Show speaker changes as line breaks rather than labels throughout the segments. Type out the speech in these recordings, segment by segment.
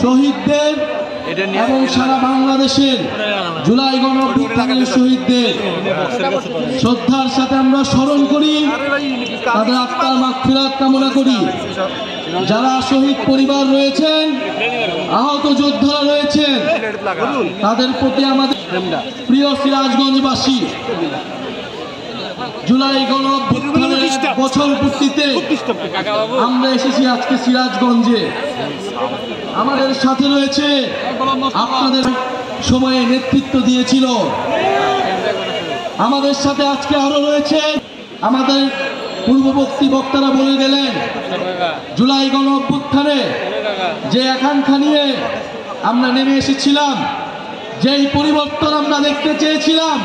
শহীদদের এবং সারা বাংলাদেশের জুলাই গণঅভ্যুত্থানের শহীদদের শ্রদ্ধার সাথে আমরা স্মরণ করি, তাদের আত্মার মাগফিরাত কামনা করি। যারা শহীদ পরিবার রয়েছেন, আহত যোদ্ধারা রয়েছেন, তাদের প্রতি আমাদের প্রিয় সিরাজগঞ্জবাসী, জুলাই গণঅভ্যুত্থানের বছর পূর্তিতে আমরা এসেছি আজকে সিরাজগঞ্জে। আমাদের সাথে রয়েছে আপনাদের সময়ে নেতৃত্ব দিয়েছিল, আমাদের সাথে আজকে আরো রয়েছে আমাদের পূর্ববর্তী বক্তারা বলে গেলেন জুলাই গণঅভ্যুত্থানে যে আকাঙ্ক্ষা নিয়ে আমরা নেমে এসেছিলাম, যেই পরিবর্তন আমরা দেখতে চেয়েছিলাম,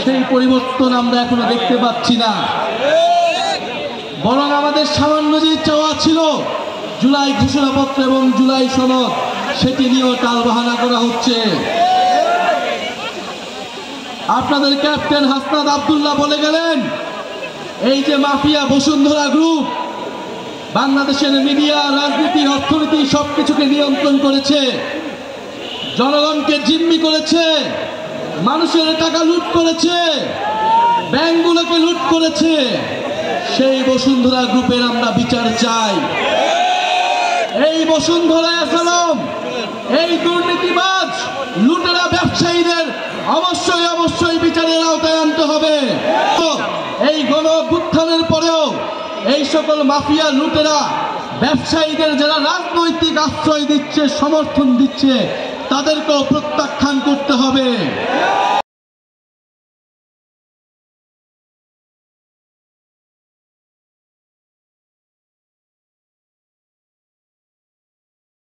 সেই পরিবর্তন আমরা এখনো দেখতে পাচ্ছি না। বরং আমাদের সামান্য যে চাওয়া ছিল জুলাই ঘোষণাপত্র এবং জুলাই সনদ, সেটি নিয়েও টালবাহানা করা হচ্ছে। আপনাদের ক্যাপ্টেন হাসনাত আব্দুল্লাহ বলে গেলেন এই যে মাফিয়া বসুন্ধরা গ্রুপ বাংলাদেশের মিডিয়া, রাজনীতি, অর্থনীতি সবকিছুকে নিয়ন্ত্রণ করেছে, জনগণকে জিম্মি করেছে, মানুষের টাকা লুট করেছে, ব্যাংকগুলোকে লুট করেছে। সেই বসুন্ধরা গ্রুপের আমরা বিচার চাই। এই বসুন্ধরা আসালাম, এই দুর্নীতিবাজ লুটেরা ব্যবসায়ীদের অবশ্যই অবশ্যই বিচারের আওতায় আনতে হবে। এই গণঅভ্যুত্থানের পরেও এই সকল মাফিয়া লুটেরা ব্যবসায়ীদের যারা রাজনৈতিক আশ্রয় দিচ্ছে, সমর্থন দিচ্ছে, তাদেরকেও প্রত্যাখ্যান করতে হবে।